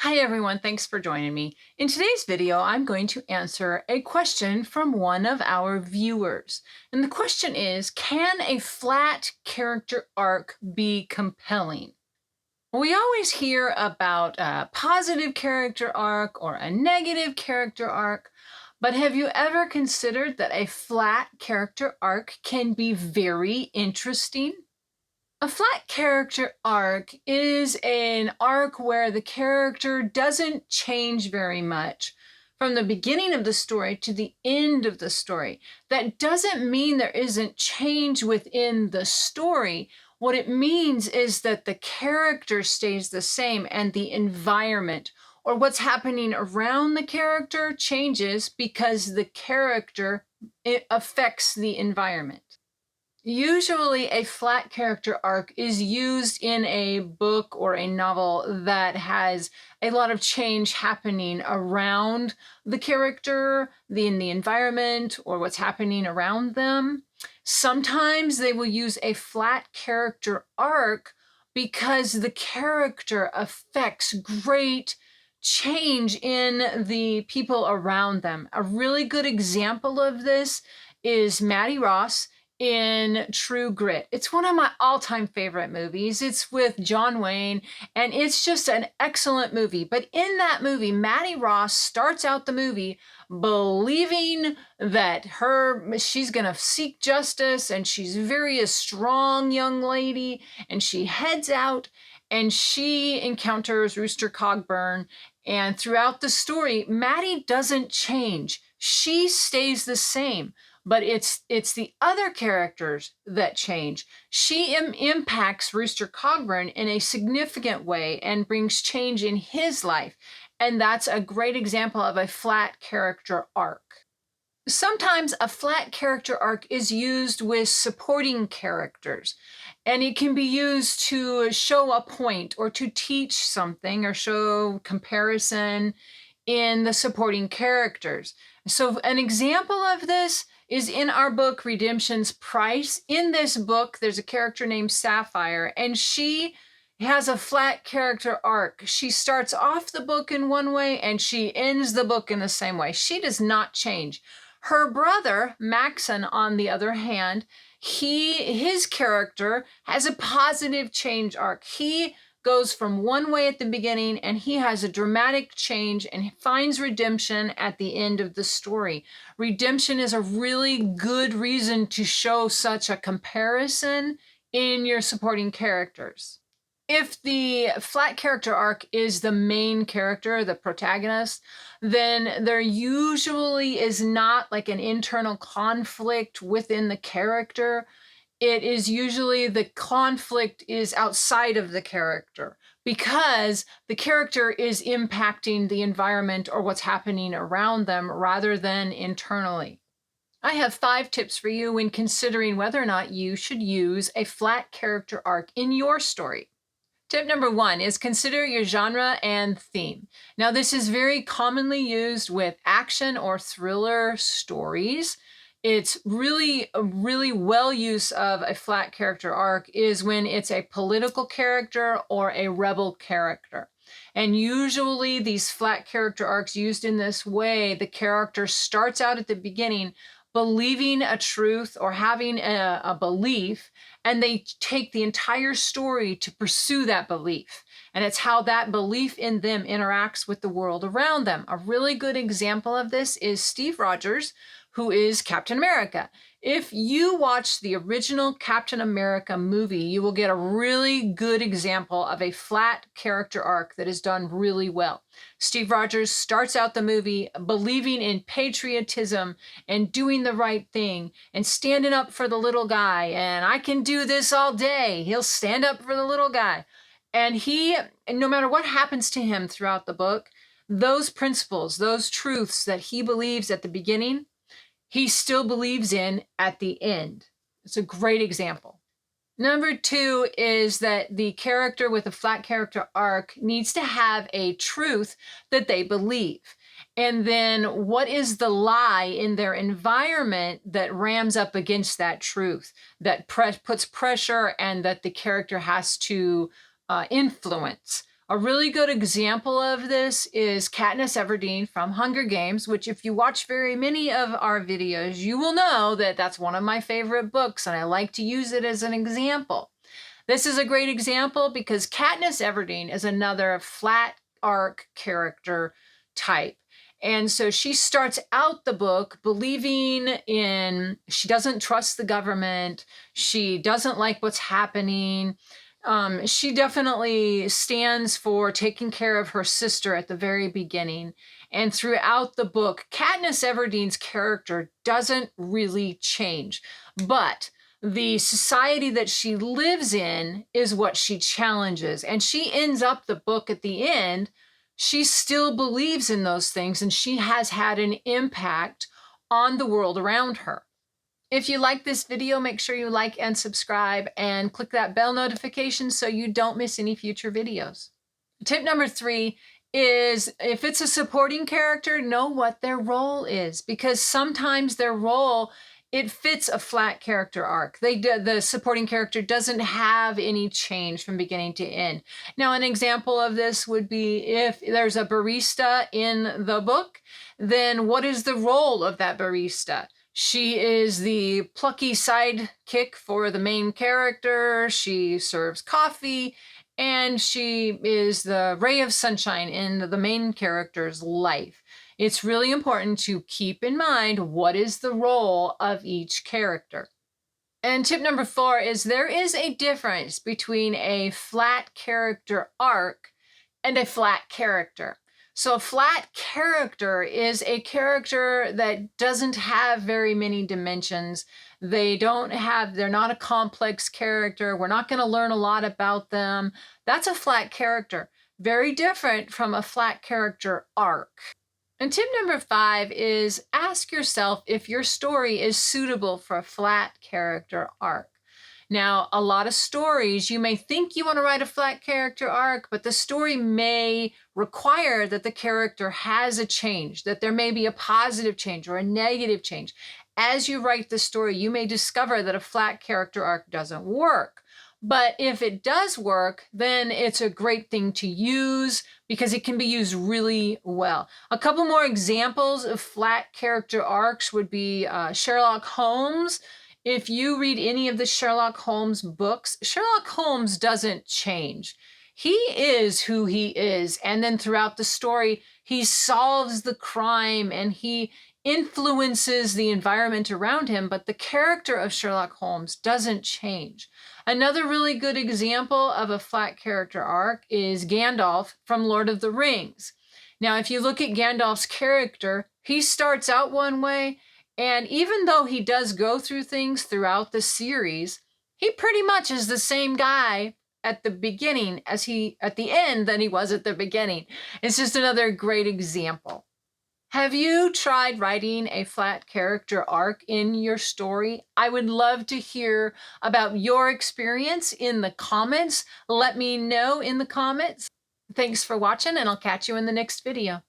Hi everyone, thanks for joining me. In today's video, I'm going to answer a question from one of our viewers. And the question is, can a flat character arc be compelling? We always hear about a positive character arc or a negative character arc, but have you ever considered that a flat character arc can be very interesting? A flat character arc is an arc where the character doesn't change very much from the beginning of the story to the end of the story. That doesn't mean there isn't change within the story. What it means is that the character stays the same and the environment or what's happening around the character changes because the character it affects the environment. Usually, a flat character arc is used in a book or a novel that has a lot of change happening around the character, in the environment, or what's happening around them. Sometimes they will use a flat character arc because the character affects great change in the people around them. A really good example of this is Maddie Ross in True Grit. It's one of my all-time favorite movies. It's with John Wayne, and it's just an excellent movie. But in that movie, Maddie Ross starts out the movie believing that she's gonna seek justice, and she's very a strong young lady, and she heads out and she encounters Rooster Cogburn. And throughout the story, Maddie doesn't change. She stays the same, but it's the other characters that change. She impacts Rooster Cogburn in a significant way and brings change in his life. And that's a great example of a flat character arc. Sometimes a flat character arc is used with supporting characters, and it can be used to show a point or to teach something or show comparison in the supporting characters. So an example of this is in our book, Redemption's Price. In this book, there's a character named Sapphire, and she has a flat character arc. She starts off the book in one way, and she ends the book in the same way. She does not change. Her brother, Maxon, on the other hand, his character has a positive change arc. He goes from one way at the beginning and he has a dramatic change and finds redemption at the end of the story. Redemption is a really good reason to show such a comparison in your supporting characters. If the flat character arc is the main character, the protagonist, then there usually is not like an internal conflict within the character. It is usually the conflict is outside of the character because the character is impacting the environment or what's happening around them rather than internally. I have 5 tips for you when considering whether or not you should use a flat character arc in your story. Tip number 1 is consider your genre and theme. Now, this is very commonly used with action or thriller stories. It's really a really well use of a flat character arc is when it's a political character or a rebel character. And usually these flat character arcs used in this way, the character starts out at the beginning believing a truth or having a belief, and they take the entire story to pursue that belief. And it's how that belief in them interacts with the world around them. A really good example of this is Steve Rogers, who is Captain America. If you watch the original Captain America movie, you will get a really good example of a flat character arc that is done really well. Steve Rogers starts out the movie believing in patriotism and doing the right thing and standing up for the little guy. And I can do this all day. He'll stand up for the little guy. And no matter what happens to him throughout the book, those principles, those truths that he believes at the beginning, he still believes in at the end. It's a great example. Number 2 is that the character with a flat character arc needs to have a truth that they believe. And then what is the lie in their environment that rams up against that truth, that puts pressure and that the character has to influence? A really good example of this is Katniss Everdeen from Hunger Games, which if you watch very many of our videos, you will know that that's one of my favorite books, and I like to use it as an example. This is a great example because Katniss Everdeen is another flat arc character type. And so she starts out the book believing she doesn't trust the government. She doesn't like what's happening. She definitely stands for taking care of her sister at the very beginning. And throughout the book, Katniss Everdeen's character doesn't really change. But the society that she lives in is what she challenges. And she ends up the book at the end. She still believes in those things, and she has had an impact on the world around her. If you like this video, make sure you like and subscribe and click that bell notification so you don't miss any future videos. Tip number 3 is if it's a supporting character, know what their role is, because sometimes their role, it fits a flat character arc. The supporting character doesn't have any change from beginning to end. Now, an example of this would be if there's a barista in the book, then what is the role of that barista? She is the plucky sidekick for the main character. She serves coffee, and she is the ray of sunshine in the main character's life. It's really important to keep in mind what is the role of each character. And tip number 4 is there is a difference between a flat character arc and a flat character. So a flat character is a character that doesn't have very many dimensions. They're not a complex character. We're not going to learn a lot about them. That's a flat character. Very different from a flat character arc. And tip number 5 is ask yourself if your story is suitable for a flat character arc. Now, a lot of stories, you may think you want to write a flat character arc, but the story may require that the character has a change, that there may be a positive change or a negative change. As you write the story, you may discover that a flat character arc doesn't work. But if it does work, then it's a great thing to use because it can be used really well. A couple more examples of flat character arcs would be Sherlock Holmes. If you read any of the Sherlock Holmes books, Sherlock Holmes doesn't change. He is who he is. And then throughout the story, he solves the crime and he influences the environment around him, but the character of Sherlock Holmes doesn't change. Another really good example of a flat character arc is Gandalph from Lord of the Rings. Now, if you look at Gandalf's character, he starts out one way, and even though he does go through things throughout the series, he pretty much is the same guy at the beginning at the end than he was at the beginning. It's just another great example. Have you tried writing a flat character arc in your story? I would love to hear about your experience in the comments. Let me know in the comments. Thanks for watching, and I'll catch you in the next video.